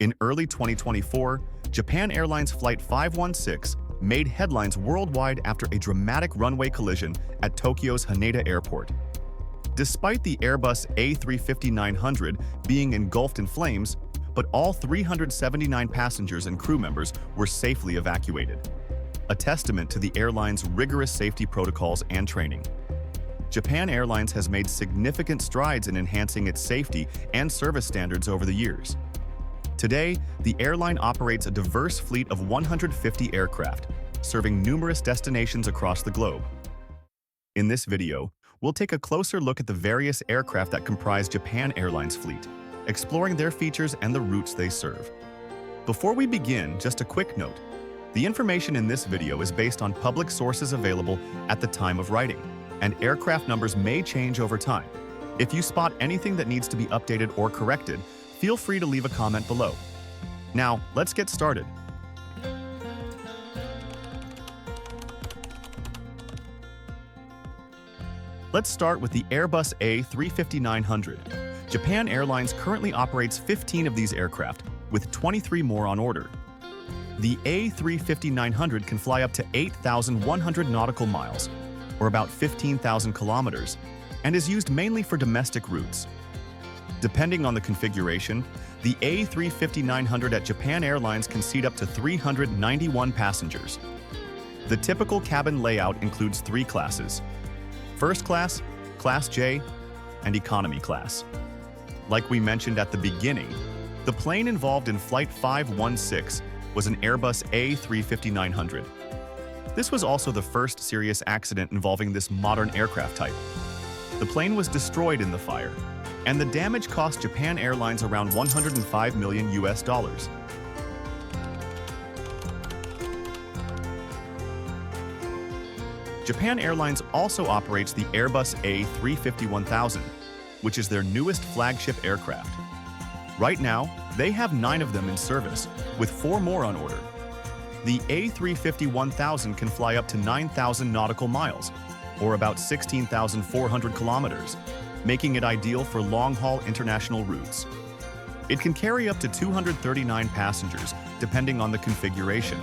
In early 2024, Japan Airlines Flight 516 made headlines worldwide after a dramatic runway collision at Tokyo's Haneda Airport. Despite the Airbus A350-900 being engulfed in flames, but all 379 passengers and crew members were safely evacuated, a testament to the airline's rigorous safety protocols and training. Japan Airlines has made significant strides in enhancing its safety and service standards over the years. Today, the airline operates a diverse fleet of 150 aircraft, serving numerous destinations across the globe. In this video, we'll take a closer look at the various aircraft that comprise Japan Airlines fleet, exploring their features and the routes they serve. Before we begin, just a quick note. The information in this video is based on public sources available at the time of writing, and aircraft numbers may change over time. If you spot anything that needs to be updated or corrected, feel free to leave a comment below. Now, let's get started. Let's start with the Airbus A350-900. Japan Airlines currently operates 15 of these aircraft, with 23 more on order. The A350-900 can fly up to 8,100 nautical miles, or about 15,000 kilometers, and is used mainly for domestic routes. Depending on the configuration, the A350-900 at Japan Airlines can seat up to 391 passengers. The typical cabin layout includes three classes: First Class, Class J, and Economy Class. Like we mentioned at the beginning, the plane involved in Flight 516 was an Airbus A350-900. This was also the first serious accident involving this modern aircraft type. The plane was destroyed in the fire, and the damage cost Japan Airlines around $105 million. Japan Airlines also operates the Airbus A350-1000, which is their newest flagship aircraft. Right now, they have 9 of them in service, with 4 more on order. The A350-1000 can fly up to 9,000 nautical miles, or about 16,400 kilometers, making it ideal for long-haul international routes. It can carry up to 239 passengers, depending on the configuration.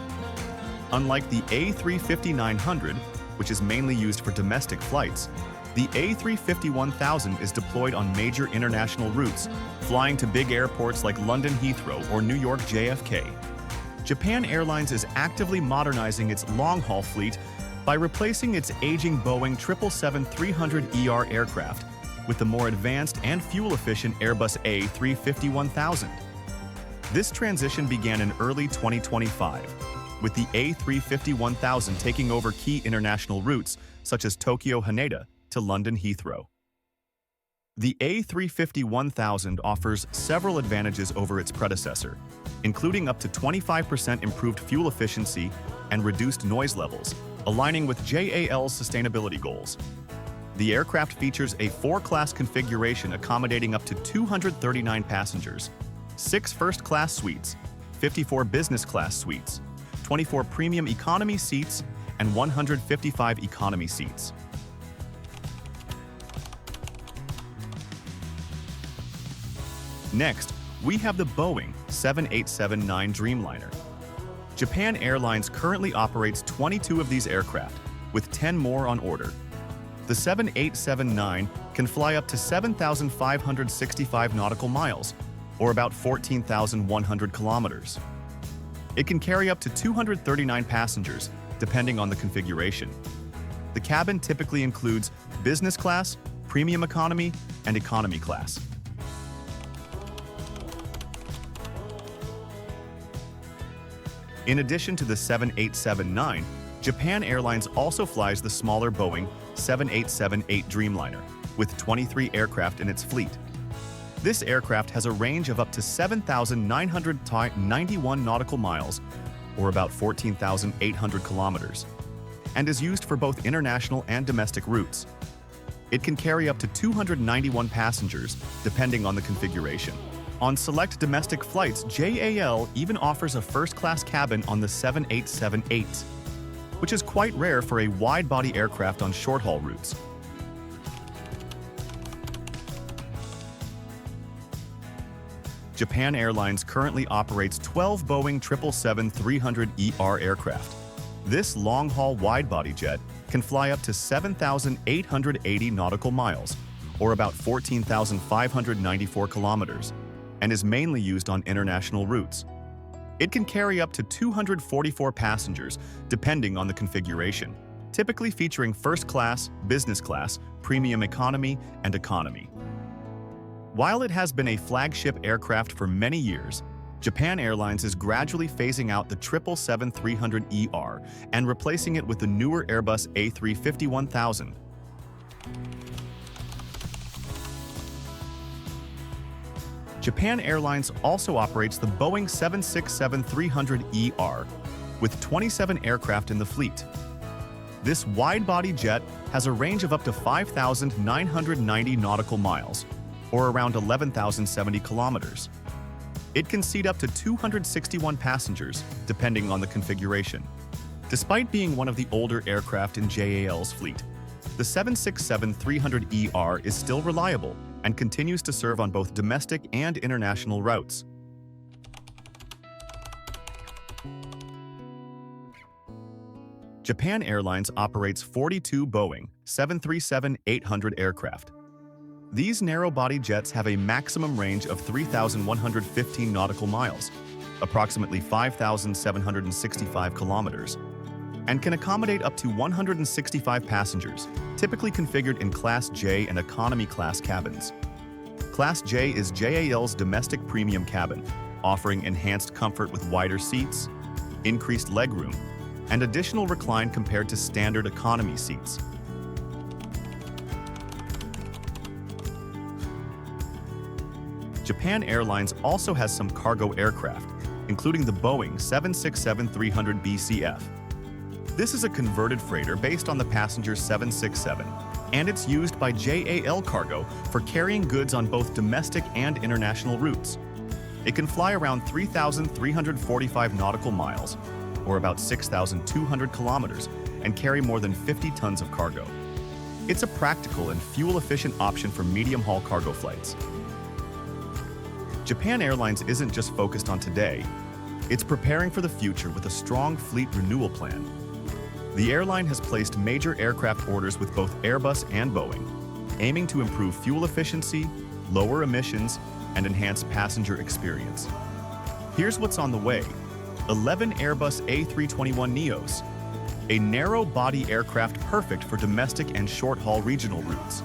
Unlike the A350-900, which is mainly used for domestic flights, the A350-1000 is deployed on major international routes, flying to big airports like London Heathrow or New York JFK. Japan Airlines is actively modernizing its long-haul fleet by replacing its aging Boeing 777-300ER aircraft with the more advanced and fuel-efficient Airbus A350-1000. This transition began in early 2025, with the A350-1000 taking over key international routes such as Tokyo Haneda to London Heathrow. The A350-1000 offers several advantages over its predecessor, including up to 25% improved fuel efficiency and reduced noise levels, aligning with JAL's sustainability goals. The aircraft features a 4-class configuration accommodating up to 239 passengers, 6 first-class suites, 54 business-class suites, 24 premium economy seats, and 155 economy seats. Next, we have the Boeing 787-9 Dreamliner. Japan Airlines currently operates 22 of these aircraft, with 10 more on order. The 787-9 can fly up to 7,565 nautical miles, or about 14,100 kilometers. It can carry up to 239 passengers, depending on the configuration. The cabin typically includes business class, premium economy, and economy class. In addition to the 787-9, Japan Airlines also flies the smaller Boeing 787-8 Dreamliner, with 23 aircraft in its fleet. This aircraft has a range of up to 7,991 nautical miles, or about 14,800 kilometers, and is used for both international and domestic routes. It can carry up to 291 passengers, depending on the configuration. On select domestic flights, JAL even offers a first-class cabin on the 787-8, which is quite rare for a wide-body aircraft on short-haul routes. Japan Airlines currently operates 12 Boeing 777-300ER aircraft. This long-haul wide-body jet can fly up to 7,880 nautical miles, or about 14,594 kilometers, and is mainly used on international routes. It can carry up to 244 passengers, depending on the configuration, typically featuring first class, business class, premium economy, and economy. While it has been a flagship aircraft for many years, Japan Airlines is gradually phasing out the 777-300ER and replacing it with the newer Airbus A350-1000. Japan Airlines also operates the Boeing 767-300ER, with 27 aircraft in the fleet. This wide-body jet has a range of up to 5,990 nautical miles, or around 11,070 kilometers. It can seat up to 261 passengers, depending on the configuration. Despite being one of the older aircraft in JAL's fleet, the 767-300ER is still reliable and continues to serve on both domestic and international routes. Japan Airlines operates 42 Boeing 737-800 aircraft. These narrow-body jets have a maximum range of 3,115 nautical miles, approximately 5,765 kilometers, and can accommodate up to 165 passengers, typically configured in Class J and Economy Class cabins. Class J is JAL's domestic premium cabin, offering enhanced comfort with wider seats, increased legroom, and additional recline compared to standard economy seats. Japan Airlines also has some cargo aircraft, including the Boeing 767-300 BCF. This is a converted freighter based on the passenger 767, and it's used by JAL Cargo for carrying goods on both domestic and international routes. It can fly around 3,345 nautical miles, or about 6,200 kilometers, and carry more than 50 tons of cargo. It's a practical and fuel-efficient option for medium-haul cargo flights. Japan Airlines isn't just focused on today, it's preparing for the future with a strong fleet renewal plan. The airline has placed major aircraft orders with both Airbus and Boeing, aiming to improve fuel efficiency, lower emissions, and enhance passenger experience. Here's what's on the way: 11 Airbus A321neos, a narrow-body aircraft perfect for domestic and short-haul regional routes;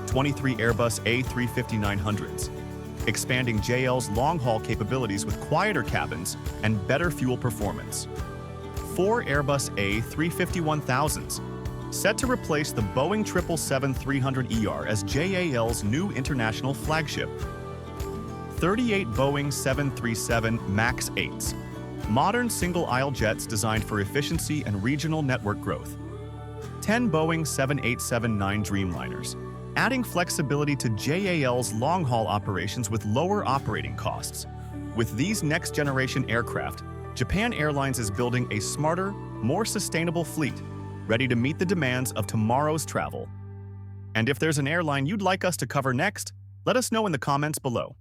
23 Airbus A350-900s, expanding JAL's long-haul capabilities with quieter cabins and better fuel performance; 4 Airbus A350-1000s, set to replace the Boeing 777-300ER as JAL's new international flagship; 38 Boeing 737 MAX 8s, modern single-aisle jets designed for efficiency and regional network growth; 10 Boeing 787-9 Dreamliners, adding flexibility to JAL's long-haul operations with lower operating costs. With these next-generation aircraft, Japan Airlines is building a smarter, more sustainable fleet, ready to meet the demands of tomorrow's travel. And if there's an airline you'd like us to cover next, let us know in the comments below.